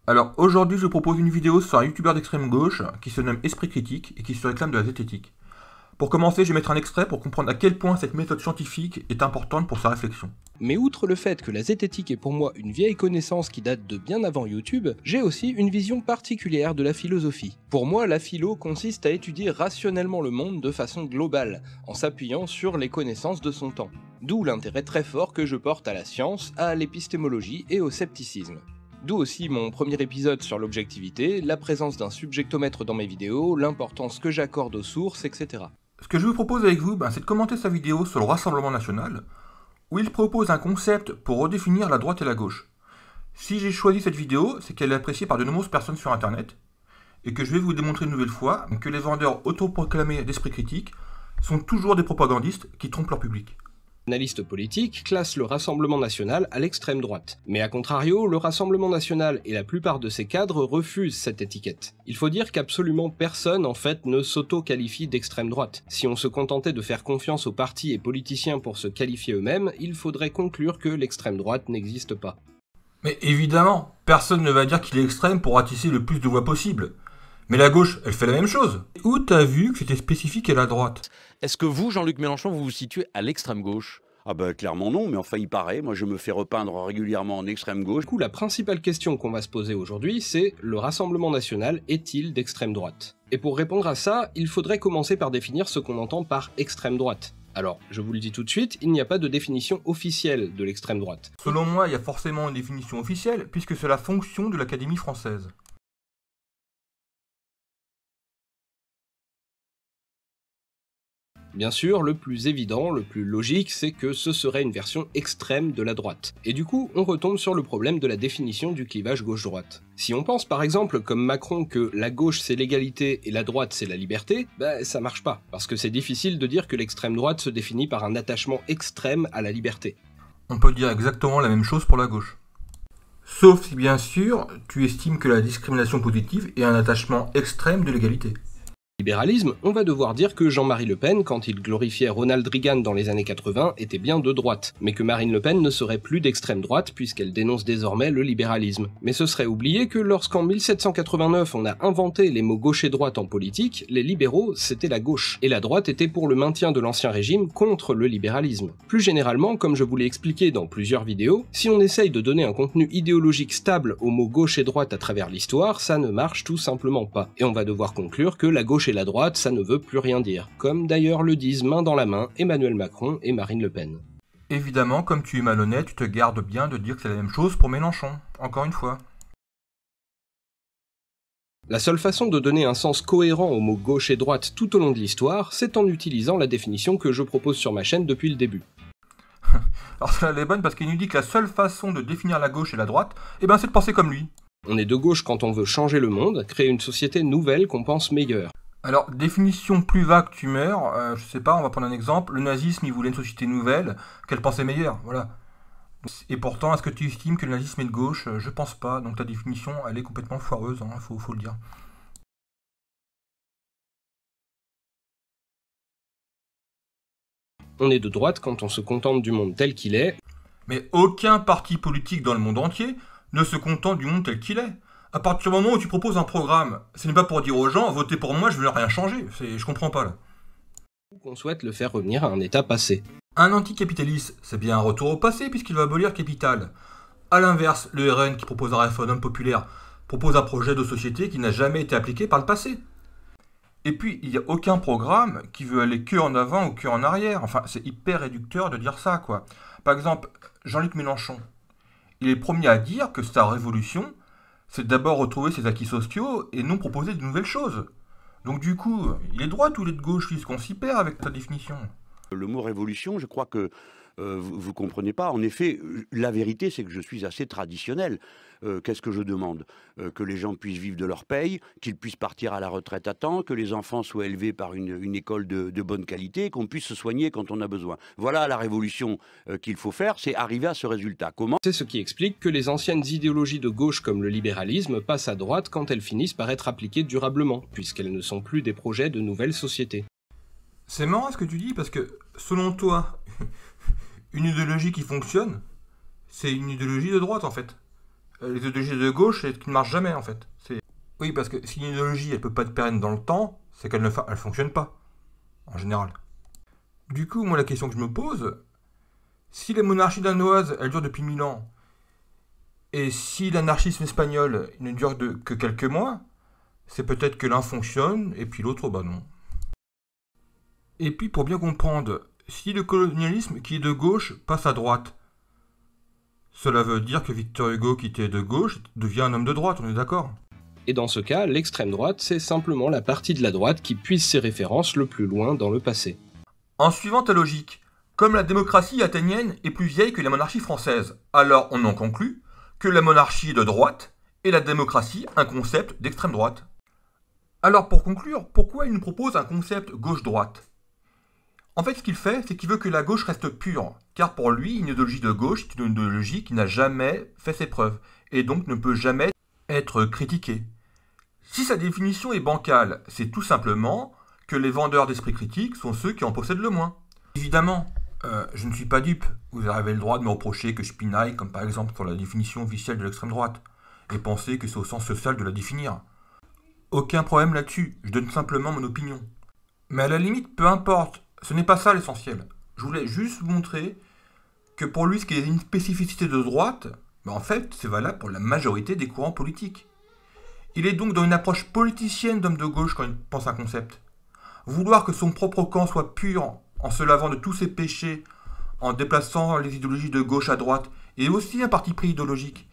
Alors aujourd'hui je vous propose une vidéo sur un youtubeur d'extrême gauche qui se nomme Esprit Critique et qui se réclame de la zététique. Pour commencer, je vais mettre un extrait pour comprendre à quel point cette méthode scientifique est importante pour sa réflexion. Mais outre le fait que la zététique est pour moi une vieille connaissance qui date de bien avant YouTube, j'ai aussi une vision particulière de la philosophie. Pour moi, la philo consiste à étudier rationnellement le monde de façon globale, en s'appuyant sur les connaissances de son temps. D'où l'intérêt très fort que je porte à la science, à l'épistémologie et au scepticisme. D'où aussi mon premier épisode sur l'objectivité, la présence d'un subjectomètre dans mes vidéos, l'importance que j'accorde aux sources, etc. Ce que je vous propose avec vous, c'est de commenter sa vidéo sur le Rassemblement National, où il propose un concept pour redéfinir la droite et la gauche. Si j'ai choisi cette vidéo, c'est qu'elle est appréciée par de nombreuses personnes sur internet, et que je vais vous démontrer une nouvelle fois que les vendeurs autoproclamés d'esprit critique sont toujours des propagandistes qui trompent leur public. Analystes politiques classent le Rassemblement National à l'extrême droite. Mais à contrario, le Rassemblement National et la plupart de ses cadres refusent cette étiquette. Il faut dire qu'absolument personne en fait ne s'auto-qualifie d'extrême droite. Si on se contentait de faire confiance aux partis et politiciens pour se qualifier eux-mêmes, il faudrait conclure que l'extrême droite n'existe pas. Mais évidemment, personne ne va dire qu'il est extrême pour ratisser le plus de voix possible. Mais la gauche, elle fait la même chose. Où t'as vu que c'était spécifique à la droite? Est-ce que vous, Jean-Luc Mélenchon, vous vous situez à l'extrême gauche? Ah bah clairement non, mais enfin il paraît, moi je me fais repeindre régulièrement en extrême gauche. Du coup, la principale question qu'on va se poser aujourd'hui, c'est le Rassemblement National est-il d'extrême droite? Et pour répondre à ça, il faudrait commencer par définir ce qu'on entend par extrême droite. Alors, je vous le dis tout de suite, il n'y a pas de définition officielle de l'extrême droite. Selon moi, il y a forcément une définition officielle, puisque c'est la fonction de l'Académie française. Bien sûr, le plus évident, le plus logique, c'est que ce serait une version extrême de la droite. Et du coup, on retombe sur le problème de la définition du clivage gauche-droite. Si on pense par exemple, comme Macron, que la gauche c'est l'égalité et la droite c'est la liberté, ça marche pas, parce que c'est difficile de dire que l'extrême droite se définit par un attachement extrême à la liberté. On peut dire exactement la même chose pour la gauche. Sauf si bien sûr, tu estimes que la discrimination positive est un attachement extrême de l'égalité. Libéralisme, on va devoir dire que Jean-Marie Le Pen, quand il glorifiait Ronald Reagan dans les années 80, était bien de droite, mais que Marine Le Pen ne serait plus d'extrême droite puisqu'elle dénonce désormais le libéralisme. Mais ce serait oublier que lorsqu'en 1789 on a inventé les mots gauche et droite en politique, les libéraux c'était la gauche, et la droite était pour le maintien de l'ancien régime contre le libéralisme. Plus généralement, comme je vous l'ai expliqué dans plusieurs vidéos, si on essaye de donner un contenu idéologique stable aux mots gauche et droite à travers l'histoire, ça ne marche tout simplement pas. Et on va devoir conclure que la gauche et la droite, ça ne veut plus rien dire, comme d'ailleurs le disent main dans la main Emmanuel Macron et Marine Le Pen. Évidemment, comme tu es malhonnête, tu te gardes bien de dire que c'est la même chose pour Mélenchon, encore une fois. La seule façon de donner un sens cohérent aux mots gauche et droite tout au long de l'histoire, c'est en utilisant la définition que je propose sur ma chaîne depuis le début. Alors celle-là elle est bonne parce qu'il nous dit que la seule façon de définir la gauche et la droite, c'est de penser comme lui. On est de gauche quand on veut changer le monde, créer une société nouvelle qu'on pense meilleure. Alors, définition plus vague, tu meurs, je sais pas, on va prendre un exemple, le nazisme il voulait une société nouvelle, qu'elle pensait meilleure, voilà. Et pourtant, est-ce que tu estimes que le nazisme est de gauche? Je pense pas, donc ta définition elle est complètement foireuse, faut le dire. On est de droite quand on se contente du monde tel qu'il est. Mais aucun parti politique dans le monde entier ne se contente du monde tel qu'il est. À partir du moment où tu proposes un programme, ce n'est pas pour dire aux gens, votez pour moi, je veux rien changer. Je comprends pas là. Ou qu'on souhaite le faire revenir à un état passé. Un anticapitaliste, c'est bien un retour au passé puisqu'il va abolir le capital. A l'inverse, le RN qui propose un référendum populaire propose un projet de société qui n'a jamais été appliqué par le passé. Et puis, il n'y a aucun programme qui veut aller que en avant ou que en arrière. Enfin, c'est hyper réducteur de dire ça, quoi. Par exemple, Jean-Luc Mélenchon, il est le premier à dire que sa révolution, c'est d'abord retrouver ses acquis sociaux et non proposer de nouvelles choses. Donc du coup, il est de droite ou il est de gauche, puisqu'on s'y perd avec ta définition. Le mot révolution, je crois que vous ne comprenez pas. En effet, la vérité, c'est que je suis assez traditionnel. Qu'est-ce que je demande? Que les gens puissent vivre de leur paye, qu'ils puissent partir à la retraite à temps, que les enfants soient élevés par une école de bonne qualité, qu'on puisse se soigner quand on a besoin. Voilà la révolution qu'il faut faire, c'est arriver à ce résultat. Comment? C'est ce qui explique que les anciennes idéologies de gauche comme le libéralisme passent à droite quand elles finissent par être appliquées durablement, puisqu'elles ne sont plus des projets de nouvelles sociétés. C'est marrant ce que tu dis, parce que, selon toi, une idéologie qui fonctionne, c'est une idéologie de droite en fait. Les idéologies de gauche, c'est ce qui ne marche jamais en fait. Oui, parce que si une idéologie elle peut pas être pérenne dans le temps, c'est qu'elle ne fonctionne pas, en général. Du coup, moi la question que je me pose, si la monarchie danoise elle dure depuis 1000 ans, et si l'anarchisme espagnol ne dure que quelques mois, c'est peut-être que l'un fonctionne et puis l'autre, bah non. Et puis pour bien comprendre, si le colonialisme qui est de gauche passe à droite, cela veut dire que Victor Hugo qui était de gauche devient un homme de droite, on est d'accord? Et dans ce cas, l'extrême droite, c'est simplement la partie de la droite qui puise ses références le plus loin dans le passé. En suivant ta logique, comme la démocratie athénienne est plus vieille que la monarchie française, alors on en conclut que la monarchie est de droite et la démocratie un concept d'extrême droite. Alors pour conclure, pourquoi il nous propose un concept gauche-droite? En fait, ce qu'il fait, c'est qu'il veut que la gauche reste pure, car pour lui, une idéologie de gauche est une idéologie qui n'a jamais fait ses preuves, et donc ne peut jamais être critiquée. Si sa définition est bancale, c'est tout simplement que les vendeurs d'esprit critique sont ceux qui en possèdent le moins. Évidemment, je ne suis pas dupe, vous avez le droit de me reprocher que je pinaille, comme par exemple sur la définition officielle de l'extrême droite, et penser que c'est au sens social de la définir. Aucun problème là-dessus, je donne simplement mon opinion. Mais à la limite, peu importe, ce n'est pas ça l'essentiel. Je voulais juste vous montrer que pour lui, ce qui est une spécificité de droite, en fait, c'est valable pour la majorité des courants politiques. Il est donc dans une approche politicienne d'homme de gauche quand il pense un concept. Vouloir que son propre camp soit pur en se lavant de tous ses péchés, en déplaçant les idéologies de gauche à droite, est aussi un parti pris idéologique.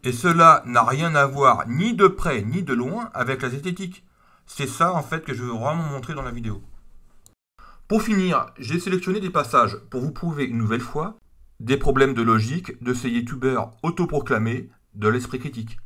Et cela n'a rien à voir ni de près ni de loin avec la zététique. C'est ça en fait que je veux vraiment montrer dans la vidéo. Pour finir, j'ai sélectionné des passages pour vous prouver une nouvelle fois des problèmes de logique de ces youtubeurs autoproclamés de l'esprit critique.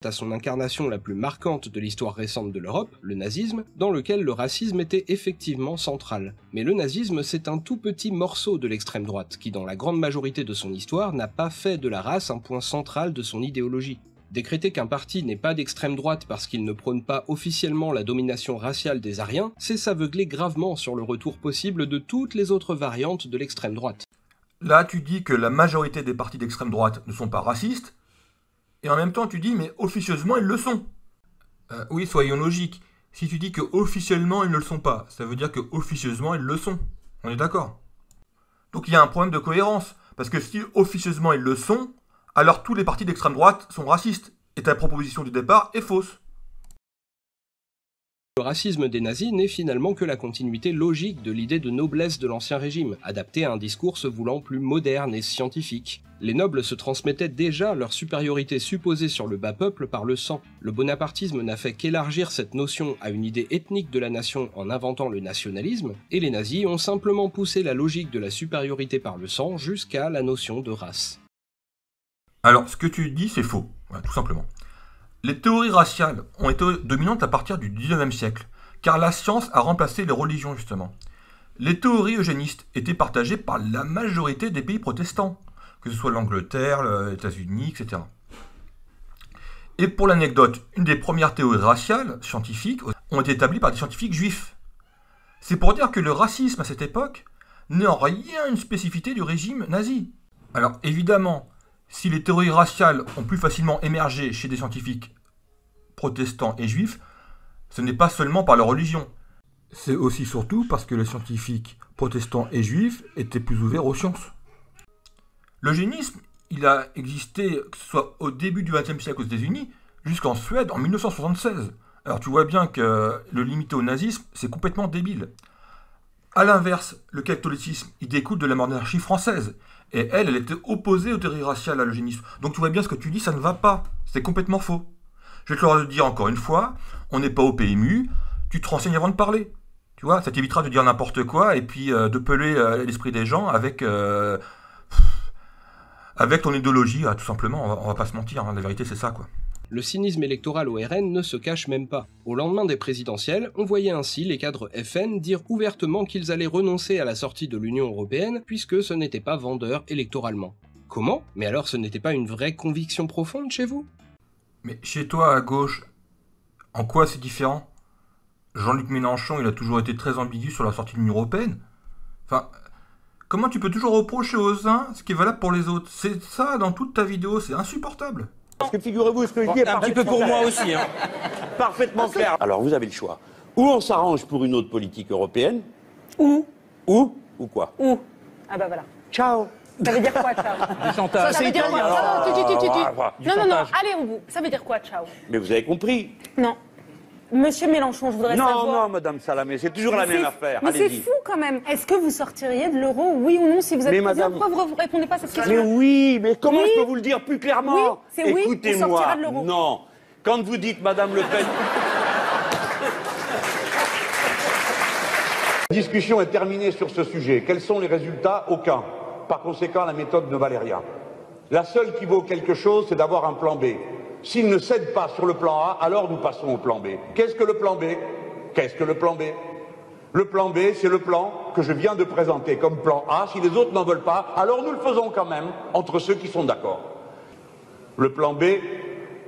À son incarnation la plus marquante de l'histoire récente de l'Europe, le nazisme, dans lequel le racisme était effectivement central. Mais le nazisme, c'est un tout petit morceau de l'extrême droite, qui dans la grande majorité de son histoire n'a pas fait de la race un point central de son idéologie. Décréter qu'un parti n'est pas d'extrême droite parce qu'il ne prône pas officiellement la domination raciale des Aryens, c'est s'aveugler gravement sur le retour possible de toutes les autres variantes de l'extrême droite. Là, tu dis que la majorité des partis d'extrême droite ne sont pas racistes, et en même temps tu dis mais officieusement ils le sont. Oui, soyons logiques. Si tu dis que officiellement ils ne le sont pas, ça veut dire que officieusement ils le sont. On est d'accord? Donc il y a un problème de cohérence, parce que si officieusement ils le sont, alors tous les partis d'extrême droite sont racistes, et ta proposition du départ est fausse. Le racisme des nazis n'est finalement que la continuité logique de l'idée de noblesse de l'ancien régime, adaptée à un discours se voulant plus moderne et scientifique. Les nobles se transmettaient déjà leur supériorité supposée sur le bas peuple par le sang. Le bonapartisme n'a fait qu'élargir cette notion à une idée ethnique de la nation en inventant le nationalisme, et les nazis ont simplement poussé la logique de la supériorité par le sang jusqu'à la notion de race. Alors, ce que tu dis, c'est faux, voilà, tout simplement. Les théories raciales ont été dominantes à partir du 19e siècle, car la science a remplacé les religions, justement. Les théories eugénistes étaient partagées par la majorité des pays protestants, que ce soit l'Angleterre, les États-Unis, etc. Et pour l'anecdote, une des premières théories raciales scientifiques ont été établies par des scientifiques juifs. C'est pour dire que le racisme à cette époque n'est en rien une spécificité du régime nazi. Alors évidemment, si les théories raciales ont plus facilement émergé chez des scientifiques protestants et juifs, ce n'est pas seulement par leur religion. C'est aussi surtout parce que les scientifiques protestants et juifs étaient plus ouverts aux sciences. L'eugénisme, il a existé, que ce soit au début du XXe siècle aux États-Unis, jusqu'en Suède en 1976. Alors tu vois bien que le limiter au nazisme, c'est complètement débile. A l'inverse, le catholicisme, il découle de la monarchie française. Et elle était opposée aux théories raciales à l'eugénisme. Donc tu vois bien ce que tu dis, ça ne va pas. C'est complètement faux. Je vais te le dire encore une fois, on n'est pas au PMU, tu te renseignes avant de parler. Tu vois, ça t'évitera de dire n'importe quoi et puis de peler l'esprit des gens avec ton idéologie, tout simplement. On va pas se mentir, la vérité c'est ça, quoi. Le cynisme électoral au RN ne se cache même pas. Au lendemain des présidentielles, on voyait ainsi les cadres FN dire ouvertement qu'ils allaient renoncer à la sortie de l'Union européenne puisque ce n'était pas vendeur électoralement. Comment? Mais alors ce n'était pas une vraie conviction profonde chez vous? Mais chez toi, à gauche, en quoi c'est différent? Jean-Luc Mélenchon, il a toujours été très ambigu sur la sortie de l'Union européenne. Enfin, Comment tu peux toujours reprocher aux uns ce qui est valable pour les autres? C'est ça dans toute ta vidéo, c'est insupportable. Parce que figurez-vous, ce que je dis est Un petit peu pour moi aussi. Hein. parfaitement clair. Alors vous avez le choix. Ou on s'arrange pour une autre politique européenne, Ou ou quoi? Ou. Ah bah voilà. Ciao. Ça veut dire quoi, ciao? Du chantage. Ça veut dire... italien. Non, allez au bout. Ça veut dire quoi, ciao? Mais vous avez compris. Non. Monsieur Mélenchon, je voudrais savoir... Non, madame Salamé, c'est toujours la même affaire. Mais c'est Allez-y. fou quand même. Est-ce que vous sortiriez de l'euro, oui ou non, si vous êtes Mais président? madame- Pourquoi vous ne répondez pas à cette Mais question? oui, mais comment Oui. je peux vous le dire plus clairement? Oui, c'est oui, on Écoutez-moi, sortira de l'euro. non. Quand vous dites Madame Le Pen... La discussion est terminée sur ce sujet. Quels sont les résultats? Aucun. Par conséquent, la méthode ne valait rien. La seule qui vaut quelque chose, c'est d'avoir un plan B. S'il ne cède pas sur le plan A, alors nous passons au plan B. Qu'est-ce que le plan B? Qu'est-ce que le plan B? Le plan B, c'est le plan que je viens de présenter comme plan A. Si les autres n'en veulent pas, alors nous le faisons quand même entre ceux qui sont d'accord. Le plan B,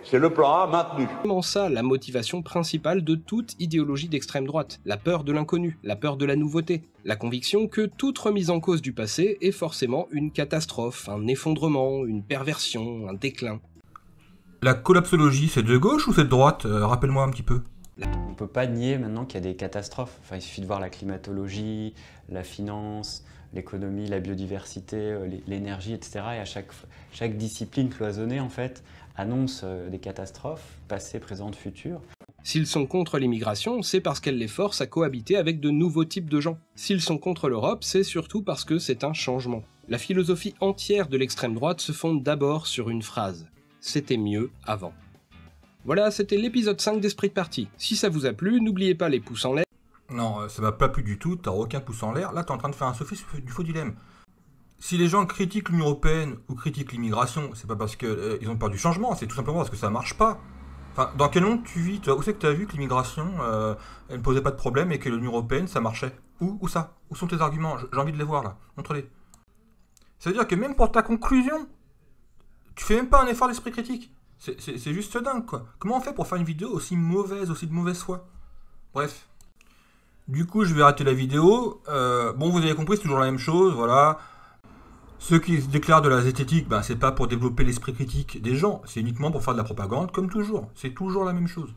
c'est le plan A maintenu. C'est vraiment ça la motivation principale de toute idéologie d'extrême droite, la peur de l'inconnu, la peur de la nouveauté, la conviction que toute remise en cause du passé est forcément une catastrophe, un effondrement, une perversion, un déclin. La collapsologie, c'est de gauche ou c'est de droite? Rappelle-moi un petit peu. On ne peut pas nier maintenant qu'il y a des catastrophes. Enfin, il suffit de voir la climatologie, la finance, l'économie, la biodiversité, l'énergie, etc. Et à chaque discipline cloisonnée, en fait, annonce des catastrophes, passées, présentes, futures. S'ils sont contre l'immigration, c'est parce qu'elle les force à cohabiter avec de nouveaux types de gens. S'ils sont contre l'Europe, c'est surtout parce que c'est un changement. La philosophie entière de l'extrême droite se fonde d'abord sur une phrase. C'était mieux avant. Voilà, c'était l'épisode 5 d'Esprit de Parti. Si ça vous a plu, n'oubliez pas les pouces en l'air. Non, ça m'a pas plu du tout, t'as aucun pouce en l'air. Là, t'es en train de faire un sophisme du faux dilemme. Si les gens critiquent l'Union Européenne ou critiquent l'immigration, c'est pas parce qu'ils ont peur du changement, c'est tout simplement parce que ça marche pas. Enfin, dans quel monde tu vis, toi? Où c'est que t'as vu que l'immigration, elle ne posait pas de problème et que l'Union Européenne, ça marchait? Où ça? Où sont tes arguments? J'ai envie de les voir, là. Montre-les. Ça veut dire que même pour ta conclusion, tu fais même pas un effort d'esprit critique. C'est juste dingue, quoi. Comment on fait pour faire une vidéo aussi mauvaise, aussi de mauvaise foi? Bref. Du coup, je vais arrêter la vidéo. Bon, vous avez compris, c'est toujours la même chose, voilà. Ceux qui se déclarent de la zététique, ben, c'est pas pour développer l'esprit critique des gens, c'est uniquement pour faire de la propagande, comme toujours. C'est toujours la même chose.